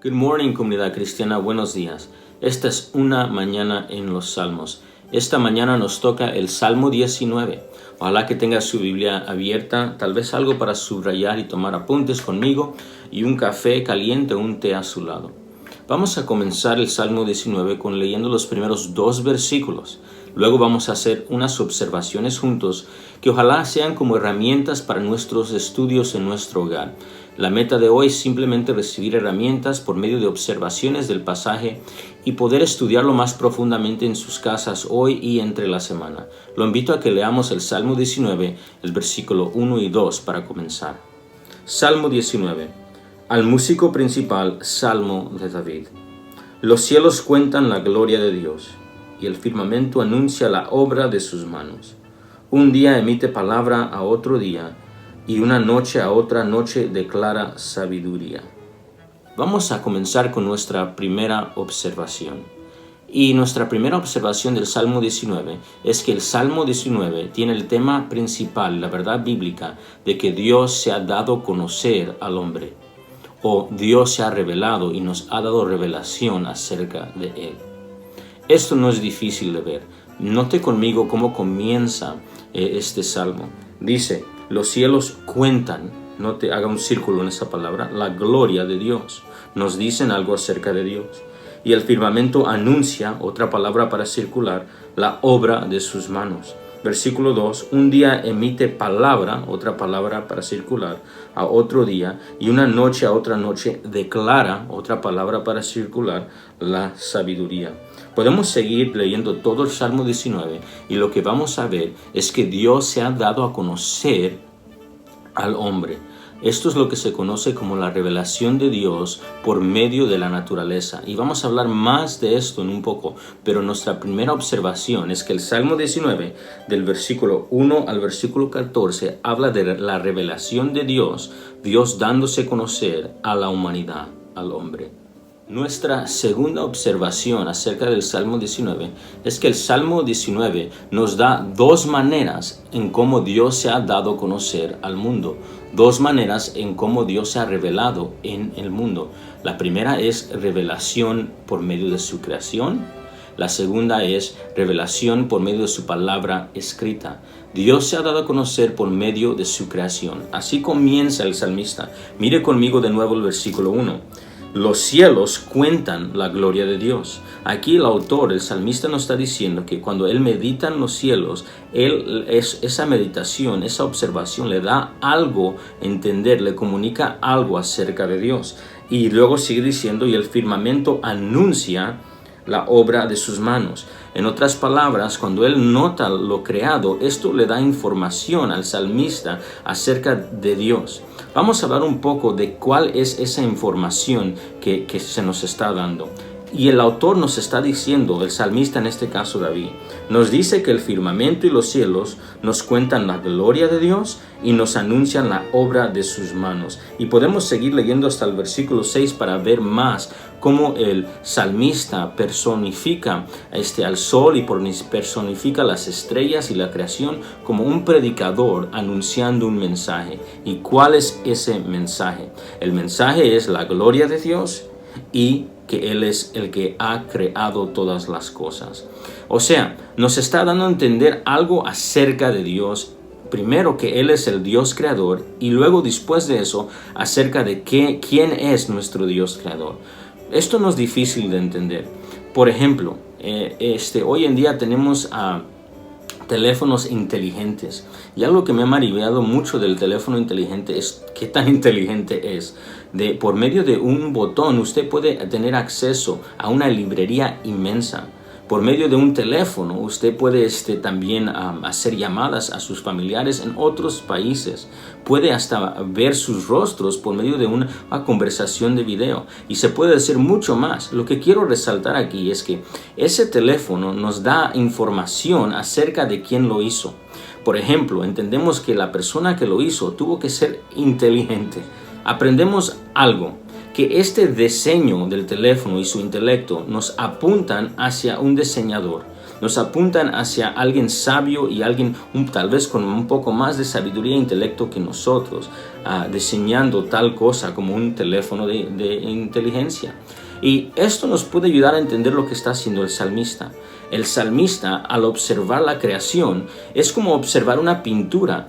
Good morning, comunidad cristiana. Buenos días. Esta es una mañana en los Salmos. Esta mañana nos toca el Salmo 19. Ojalá que tenga su Biblia abierta, tal vez algo para subrayar y tomar apuntes conmigo y un café caliente o un té a su lado. Vamos a comenzar el Salmo 19 leyendo los primeros 2 versículos. Luego vamos a hacer unas observaciones juntos que ojalá sean como herramientas para nuestros estudios en nuestro hogar. La meta de hoy es simplemente recibir herramientas por medio de observaciones del pasaje y poder estudiarlo más profundamente en sus casas hoy y entre la semana. Lo invito a que leamos el Salmo 19, el versículo 1 y 2 para comenzar. Salmo 19. Al músico principal, Salmo de David. Los cielos cuentan la gloria de Dios, y el firmamento anuncia la obra de sus manos. Un día emite palabra a otro día, y una noche a otra noche declara sabiduría. Vamos a comenzar con nuestra primera observación. Y nuestra primera observación del Salmo 19 es que el Salmo 19 tiene el tema principal, la verdad bíblica, de que Dios se ha dado a conocer al hombre, o Dios se ha revelado y nos ha dado revelación acerca de Él. Esto no es difícil de ver. Note conmigo cómo comienza este salmo. Dice, los cielos cuentan, note, haga un círculo en esa palabra, la gloria de Dios. Nos dicen algo acerca de Dios. Y el firmamento anuncia, otra palabra para circular, la obra de sus manos. Versículo 2, un día emite palabra, otra palabra para circular, a otro día, y una noche a otra noche declara, otra palabra para circular, la sabiduría. Podemos seguir leyendo todo el Salmo 19 y lo que vamos a ver es que Dios se ha dado a conocer al hombre. Esto es lo que se conoce como la revelación de Dios por medio de la naturaleza. Y vamos a hablar más de esto en un poco, pero nuestra primera observación es que el Salmo 19, del versículo 1 al versículo 14, habla de la revelación de Dios, Dios dándose a conocer a la humanidad, al hombre. Nuestra segunda observación acerca del Salmo 19 es que el Salmo 19 nos da 2 maneras en cómo Dios se ha dado a conocer al mundo. 2 maneras en cómo Dios se ha revelado en el mundo. La primera es revelación por medio de su creación. La segunda es revelación por medio de su palabra escrita. Dios se ha dado a conocer por medio de su creación. Así comienza el salmista. Mire conmigo de nuevo el versículo 1. Los cielos cuentan la gloria de Dios. Aquí el autor, el salmista, nos está diciendo que cuando él medita en los cielos, esa meditación, esa observación le da algo a entender, le comunica algo acerca de Dios. Y luego sigue diciendo, y el firmamento anuncia la obra de sus manos. En otras palabras, cuando él nota lo creado, esto le da información al salmista acerca de Dios. Vamos a hablar un poco de cuál es esa información que se nos está dando. Y el autor nos está diciendo, el salmista en este caso David, nos dice que el firmamento y los cielos nos cuentan la gloria de Dios y nos anuncian la obra de sus manos. Y podemos seguir leyendo hasta el versículo 6 para ver más cómo el salmista personifica al sol y personifica las estrellas y la creación como un predicador anunciando un mensaje. ¿Y cuál es ese mensaje? El mensaje es la gloria de Dios y que Él es el que ha creado todas las cosas. O sea, nos está dando a entender algo acerca de Dios. Primero que Él es el Dios creador y luego después de eso acerca de quién es nuestro Dios creador. Esto no es difícil de entender. Por ejemplo, hoy en día tenemos teléfonos inteligentes. Y algo que me ha maravillado mucho del teléfono inteligente es qué tan inteligente es. Por medio de un botón usted puede tener acceso a una librería inmensa. Por medio de un teléfono usted puede también hacer llamadas a sus familiares en otros países. Puede hasta ver sus rostros por medio de una conversación de video. Y se puede decir mucho más. Lo que quiero resaltar aquí es que ese teléfono nos da información acerca de quién lo hizo. Por ejemplo, entendemos que la persona que lo hizo tuvo que ser inteligente. Aprendemos algo. Que este diseño del teléfono y su intelecto nos apuntan hacia un diseñador. nos apuntan hacia alguien sabio y alguien tal vez con un poco más de sabiduría e intelecto que nosotros, diseñando tal cosa como un teléfono de inteligencia. Y esto nos puede ayudar a entender lo que está haciendo el salmista. El salmista, al observar la creación, es como observar una pintura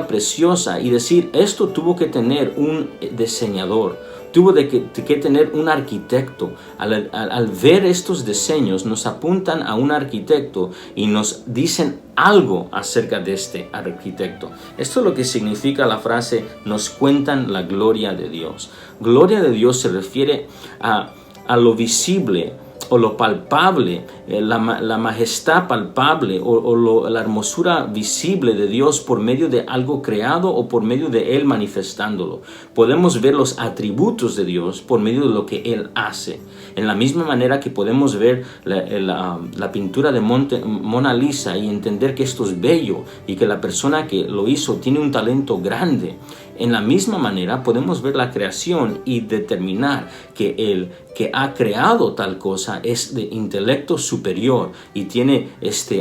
preciosa y decir, esto tuvo que tener un diseñador, tuvo que tener un arquitecto. Al ver estos diseños, nos apuntan a un arquitecto y nos dicen algo acerca de este arquitecto. Esto es lo que significa la frase, nos cuentan la gloria de Dios. Gloria de Dios se refiere a lo visible, o lo palpable, la majestad palpable o la hermosura visible de Dios por medio de algo creado o por medio de Él manifestándolo. Podemos ver los atributos de Dios por medio de lo que Él hace. En la misma manera que podemos ver la pintura de Mona Lisa y entender que esto es bello y que la persona que lo hizo tiene un talento grande. En la misma manera podemos ver la creación y determinar que el que ha creado tal cosa es de intelecto superior y tiene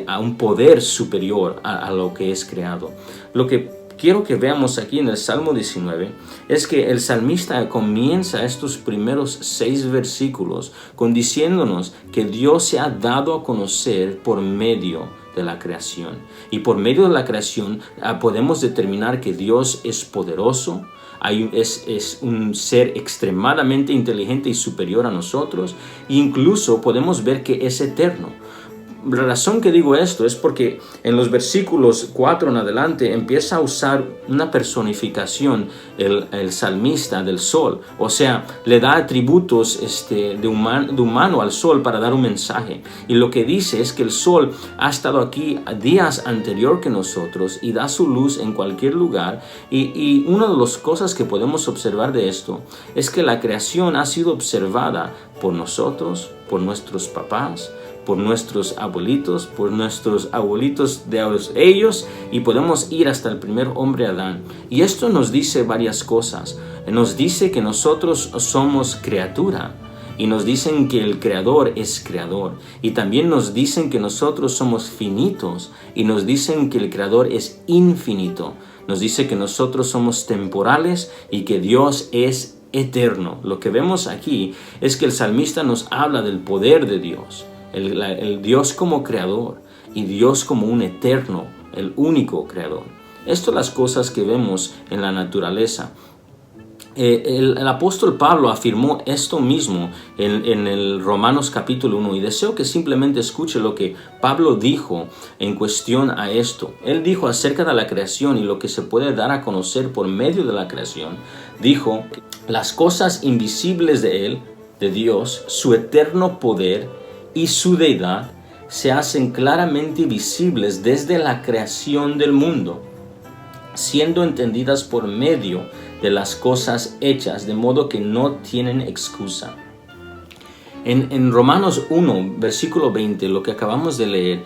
a un poder superior a lo que es creado. Lo que quiero que veamos aquí en el Salmo 19 es que el salmista comienza estos primeros 6 versículos diciéndonos que Dios se ha dado a conocer por medio de la creación. Y por medio de la creación podemos determinar que Dios es poderoso, es un ser extremadamente inteligente y superior a nosotros, e incluso podemos ver que es eterno. La razón que digo esto es porque en los versículos 4 en adelante empieza a usar una personificación el salmista del sol, o sea, le da atributos de humano al sol para dar un mensaje, y lo que dice es que el sol ha estado aquí días anterior que nosotros y da su luz en cualquier lugar, y una de las cosas que podemos observar de esto es que la creación ha sido observada por nosotros, por nuestros papás, por nuestros abuelitos de ellos, y podemos ir hasta el primer hombre Adán. Y esto nos dice varias cosas. Nos dice que nosotros somos criatura, y nos dicen que el creador es creador, y también nos dicen que nosotros somos finitos, y nos dicen que el creador es infinito. Nos dice que nosotros somos temporales y que Dios es eterno. Lo que vemos aquí es que el salmista nos habla del poder de Dios. El Dios como creador y Dios como un eterno, el único creador. Estas son las cosas que vemos en la naturaleza. El apóstol Pablo afirmó esto mismo en el Romanos capítulo 1, y deseo que simplemente escuche lo que Pablo dijo en cuestión a esto. Él dijo acerca de la creación y lo que se puede dar a conocer por medio de la creación. Dijo, las cosas invisibles de Él, de Dios, su eterno poder y su deidad se hacen claramente visibles desde la creación del mundo, siendo entendidas por medio de las cosas hechas, de modo que no tienen excusa. En Romanos 1, versículo 20, lo que acabamos de leer,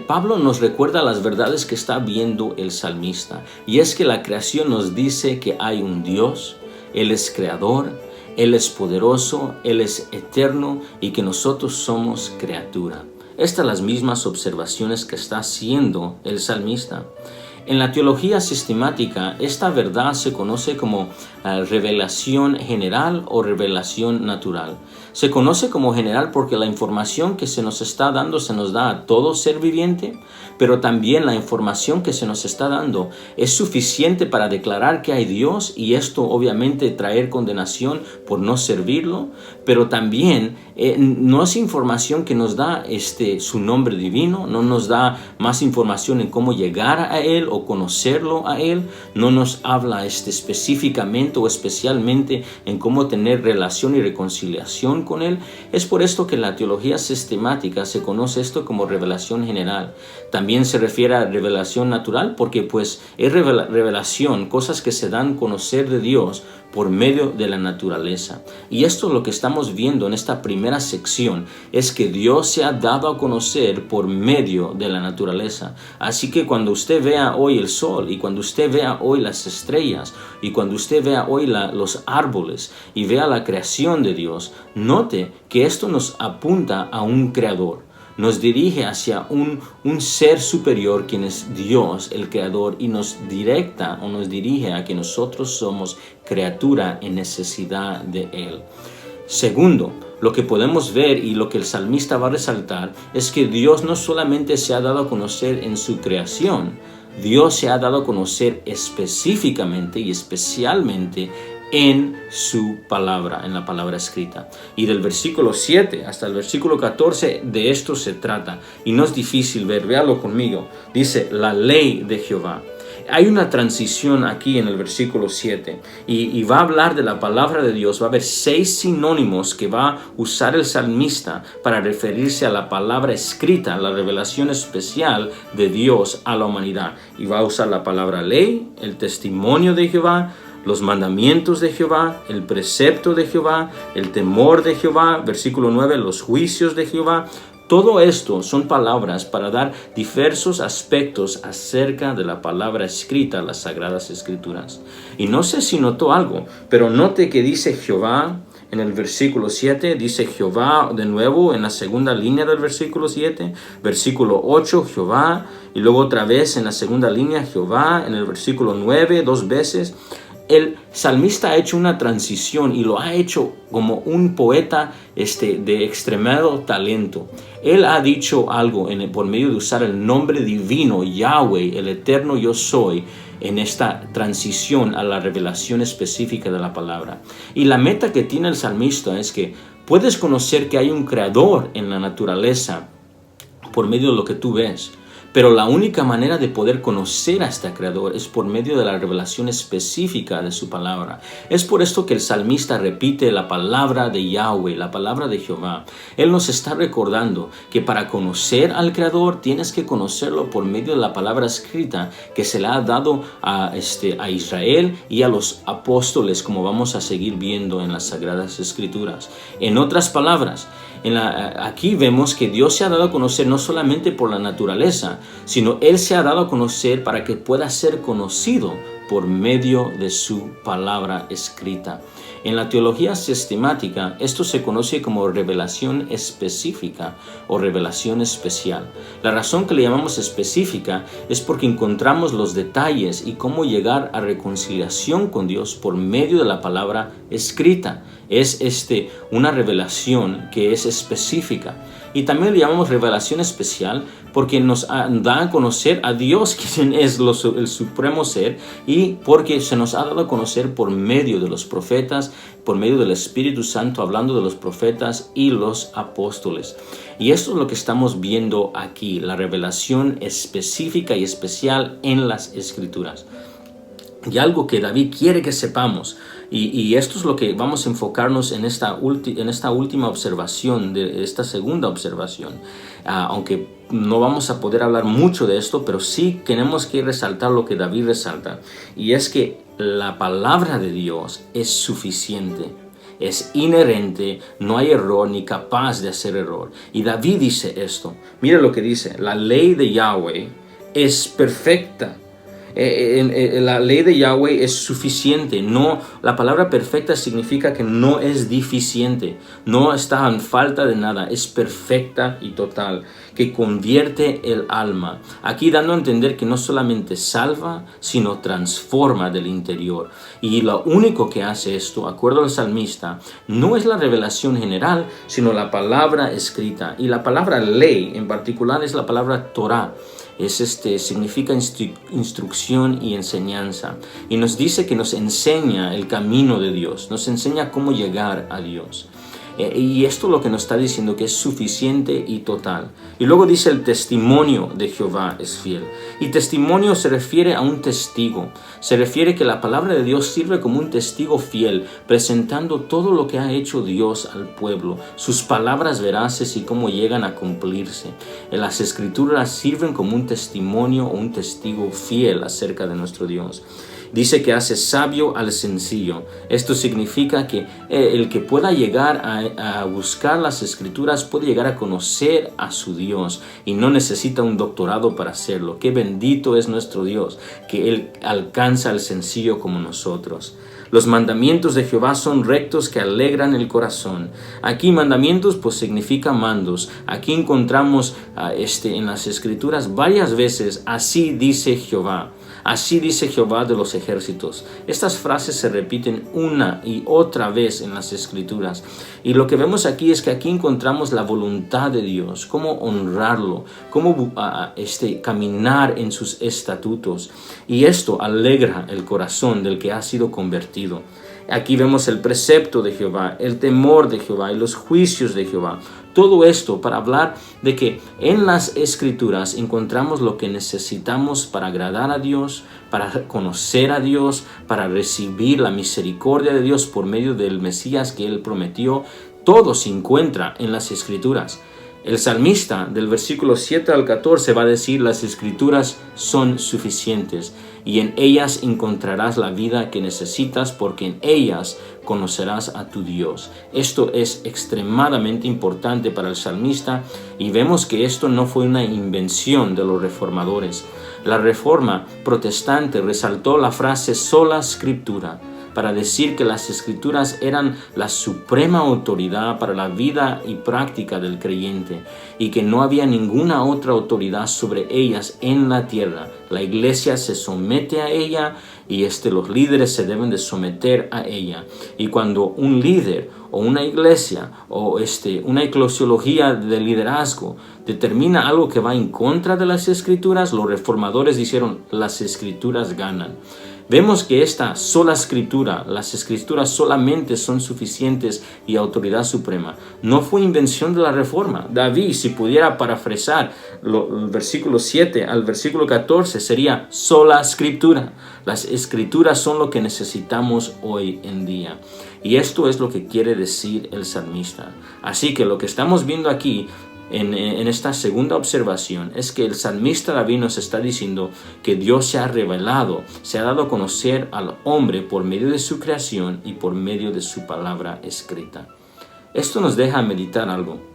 Pablo nos recuerda las verdades que está viendo el salmista, y es que la creación nos dice que hay un Dios, Él es creador, Él es poderoso, Él es eterno, y que nosotros somos criatura. Estas son las mismas observaciones que está haciendo el salmista. En la teología sistemática, esta verdad se conoce como revelación general o revelación natural. Se conoce como general porque la información que se nos está dando se nos da a todo ser viviente, pero también la información que se nos está dando es suficiente para declarar que hay Dios, y esto obviamente traer condenación por no servirlo, pero también no es información que nos da su nombre divino, no nos da más información en cómo llegar a Él o conocerlo a Él, no nos habla específicamente o especialmente en cómo tener relación y reconciliación con Él. Es por esto que en la teología sistemática se conoce esto como revelación general. También se refiere a revelación natural porque pues es revelación, cosas que se dan a conocer de Dios por medio de la naturaleza. Y esto es lo que estamos viendo en esta primera sección, es que Dios se ha dado a conocer por medio de la naturaleza. Así que cuando usted vea hoy el sol, y cuando usted vea hoy las estrellas, y cuando usted vea hoy los árboles, y vea la creación de Dios, note que esto nos apunta a un creador. nos dirige hacia un ser superior, quien es Dios, el Creador, y nos directa o nos dirige a que nosotros somos criatura en necesidad de Él. Segundo, lo que podemos ver y lo que el salmista va a resaltar es que Dios no solamente se ha dado a conocer en su creación, Dios se ha dado a conocer específicamente y especialmente en su palabra, en la palabra escrita. Y del versículo 7 hasta el versículo 14 de esto se trata. Y no es difícil ver, véalo conmigo. Dice, la ley de Jehová. Hay una transición aquí en el versículo 7 y va a hablar de la palabra de Dios. Va a haber 6 sinónimos que va a usar el salmista para referirse a la palabra escrita, la revelación especial de Dios a la humanidad. Y va a usar la palabra ley, el testimonio de Jehová, los mandamientos de Jehová, el precepto de Jehová, el temor de Jehová, versículo 9, los juicios de Jehová. Todo esto son palabras para dar diversos aspectos acerca de la palabra escrita, las Sagradas Escrituras. Y no sé si notó algo, pero note que dice Jehová en el versículo 7, dice Jehová de nuevo en la segunda línea del versículo 7, versículo 8, Jehová, y luego otra vez en la segunda línea Jehová, en el versículo 9, 2 veces. El salmista ha hecho una transición y lo ha hecho como un poeta de extremado talento. Él ha dicho algo por medio de usar el nombre divino, Yahweh, el eterno yo soy, en esta transición a la revelación específica de la palabra. Y la meta que tiene el salmista es que puedes conocer que hay un creador en la naturaleza por medio de lo que tú ves. Pero la única manera de poder conocer a este Creador es por medio de la revelación específica de su palabra. Es por esto que el salmista repite la palabra de Yahweh, la palabra de Jehová. Él nos está recordando que para conocer al Creador tienes que conocerlo por medio de la palabra escrita que se le ha dado a Israel y a los apóstoles, como vamos a seguir viendo en las Sagradas Escrituras. En otras palabras, aquí vemos que Dios se ha dado a conocer no solamente por la naturaleza, sino Él se ha dado a conocer para que pueda ser conocido por medio de su palabra escrita. En la teología sistemática, esto se conoce como revelación específica o revelación especial. La razón que le llamamos específica es porque encontramos los detalles y cómo llegar a reconciliación con Dios por medio de la palabra escrita. Es una revelación que es específica. Y también le llamamos revelación especial porque nos da a conocer a Dios, quien es el supremo ser, y porque se nos ha dado a conocer por medio de los profetas, por medio del Espíritu Santo, hablando de los profetas y los apóstoles. Y esto es lo que estamos viendo aquí, la revelación específica y especial en las Escrituras. Y algo que David quiere que sepamos, y esto es lo que vamos a enfocarnos en esta última observación, de esta segunda observación. Aunque no vamos a poder hablar mucho de esto, pero sí tenemos que resaltar lo que David resalta. Y es que la palabra de Dios es suficiente, es inherente, no hay error ni capaz de hacer error. Y David dice esto. Mira lo que dice, la ley de Yahweh es perfecta. La ley de Yahweh es suficiente. No, la palabra perfecta significa que no es deficiente, no está en falta de nada, es perfecta y total, que convierte el alma. Aquí dando a entender que no solamente salva, sino transforma del interior. Y lo único que hace esto, acuerdo al salmista, no es la revelación general, sino la palabra escrita. Y la palabra ley en particular es la palabra Torah. Significa instrucción y enseñanza, y nos dice que nos enseña el camino de Dios, nos enseña cómo llegar a Dios. Y esto es lo que nos está diciendo, que es suficiente y total. Y luego dice el testimonio de Jehová es fiel. Y testimonio se refiere a un testigo. Se refiere que la palabra de Dios sirve como un testigo fiel, presentando todo lo que ha hecho Dios al pueblo, sus palabras veraces y cómo llegan a cumplirse. Las Escrituras sirven como un testimonio o un testigo fiel acerca de nuestro Dios. Dice que hace sabio al sencillo. Esto significa que el que pueda llegar a buscar las Escrituras puede llegar a conocer a su Dios y no necesita un doctorado para hacerlo. Qué bendito es nuestro Dios, que Él alcanza al sencillo como nosotros. Los mandamientos de Jehová son rectos que alegran el corazón. Aquí mandamientos pues significa mandos. Aquí encontramos en las Escrituras varias veces, así dice Jehová. Así dice Jehová de los ejércitos. Estas frases se repiten una y otra vez en las Escrituras. Y lo que vemos aquí es que aquí encontramos la voluntad de Dios, cómo honrarlo, cómo caminar en sus estatutos. Y esto alegra el corazón del que ha sido convertido. Aquí vemos el precepto de Jehová, el temor de Jehová y los juicios de Jehová. Todo esto para hablar de que en las Escrituras encontramos lo que necesitamos para agradar a Dios, para conocer a Dios, para recibir la misericordia de Dios por medio del Mesías que Él prometió. Todo se encuentra en las Escrituras. El salmista del versículo 7 al 14 va a decir: las Escrituras son suficientes y en ellas encontrarás la vida que necesitas, porque en ellas conocerás a tu Dios. Esto es extremadamente importante para el salmista y vemos que esto no fue una invención de los reformadores. La Reforma protestante resaltó la frase sola scriptura para decir que las Escrituras eran la suprema autoridad para la vida y práctica del creyente y que no había ninguna otra autoridad sobre ellas en la tierra. La iglesia se somete a ella y los líderes se deben de someter a ella. Y cuando un líder o una iglesia o una eclesiología de liderazgo determina algo que va en contra de las Escrituras, los reformadores dijeron: las Escrituras ganan. Vemos que esta sola escritura, las Escrituras solamente son suficientes y autoridad suprema. No fue invención de la Reforma. David, si pudiera parafrasar el versículo 7 al versículo 14, sería sola escritura. Las Escrituras son lo que necesitamos hoy en día. Y esto es lo que quiere decir el salmista. Así que lo que estamos viendo aquí en esta segunda observación es que el salmista David nos está diciendo que Dios se ha revelado, se ha dado a conocer al hombre por medio de su creación y por medio de su palabra escrita. Esto nos deja meditar algo.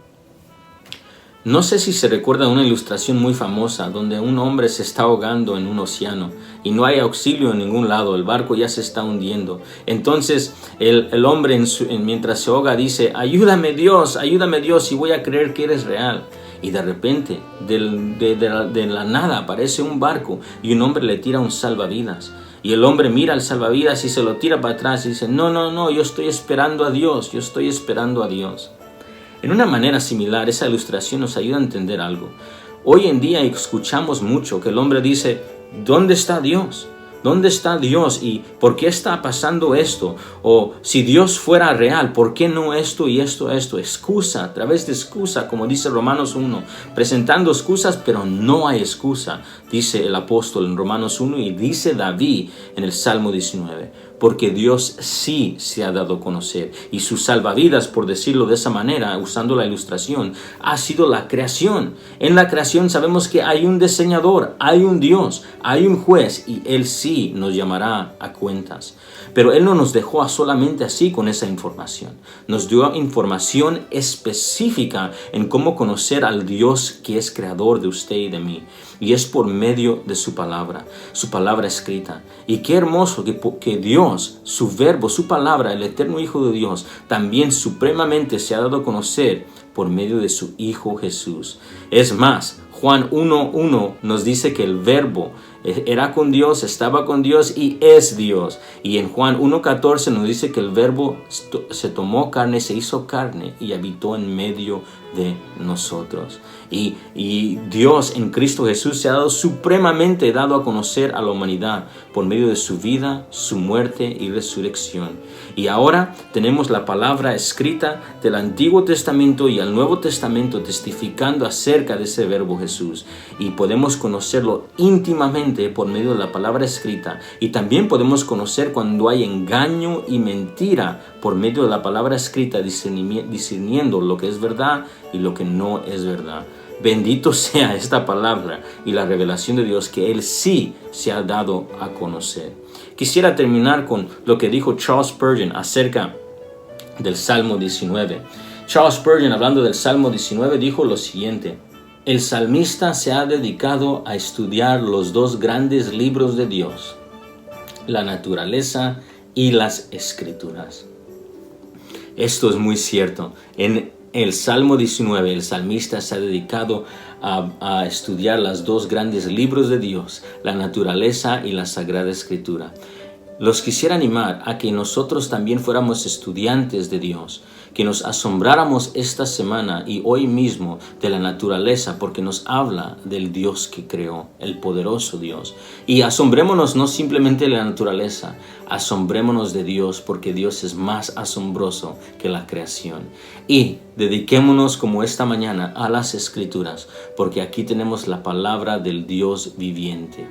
No sé si se recuerda una ilustración muy famosa donde un hombre se está ahogando en un océano y no hay auxilio en ningún lado, el barco ya se está hundiendo. Entonces el hombre mientras se ahoga dice: ayúdame Dios, y voy a creer que eres real. Y de repente de la nada aparece un barco y un hombre le tira un salvavidas. Y el hombre mira al salvavidas y se lo tira para atrás y dice: no, yo estoy esperando a Dios. En una manera similar, esa ilustración nos ayuda a entender algo. Hoy en día escuchamos mucho que el hombre dice: ¿dónde está Dios? ¿Dónde está Dios? ¿Y por qué está pasando esto? O si Dios fuera real, ¿por qué no esto y esto? Excusa, a través de excusa, como dice Romanos 1, presentando excusas, pero no hay excusa, dice el apóstol en Romanos 1 y dice David en el Salmo 19. Porque Dios sí se ha dado a conocer y su salvavidas, por decirlo de esa manera, usando la ilustración, ha sido la creación. En la creación sabemos que hay un diseñador, hay un Dios, hay un juez y Él sí nos llamará a cuentas. Pero Él no nos dejó solamente así con esa información. Nos dio información específica en cómo conocer al Dios que es creador de usted y de mí. Y es por medio de su palabra escrita. Y qué hermoso que Dios, su verbo, su palabra, el eterno Hijo de Dios, también supremamente se ha dado a conocer por medio de su Hijo Jesús. Es más, Juan 1:1 nos dice que el verbo era con Dios, estaba con Dios y es Dios. Y en Juan 1:14 nos dice que el verbo se tomó carne, se hizo carne y habitó en medio de nosotros. Y Dios en Cristo Jesús se ha dado supremamente dado a conocer a la humanidad por medio de su vida, su muerte y resurrección. Y ahora tenemos la palabra escrita del Antiguo Testamento y el Nuevo Testamento testificando acerca de ese verbo Jesús. Y podemos conocerlo íntimamente por medio de la palabra escrita. Y también podemos conocer cuando hay engaño y mentira por medio de la palabra escrita, discerniendo lo que es verdad y lo que no es verdad. Bendito sea esta palabra y la revelación de Dios que Él sí se ha dado a conocer. Quisiera terminar con lo que dijo Charles Spurgeon acerca del Salmo 19. Charles Spurgeon, hablando del Salmo 19, dijo lo siguiente: el salmista se ha dedicado a estudiar los dos grandes libros de Dios, la naturaleza y las escrituras. Esto es muy cierto. En el Salmo 19, el salmista se ha dedicado a estudiar los dos grandes libros de Dios, la naturaleza y la Sagrada Escritura. Los quisiera animar a que nosotros también fuéramos estudiantes de Dios, que nos asombráramos esta semana y hoy mismo de la naturaleza, porque nos habla del Dios que creó, el poderoso Dios. Y asombrémonos no simplemente de la naturaleza, asombrémonos de Dios, porque Dios es más asombroso que la creación. Y dediquémonos como esta mañana a las Escrituras, porque aquí tenemos la palabra del Dios viviente.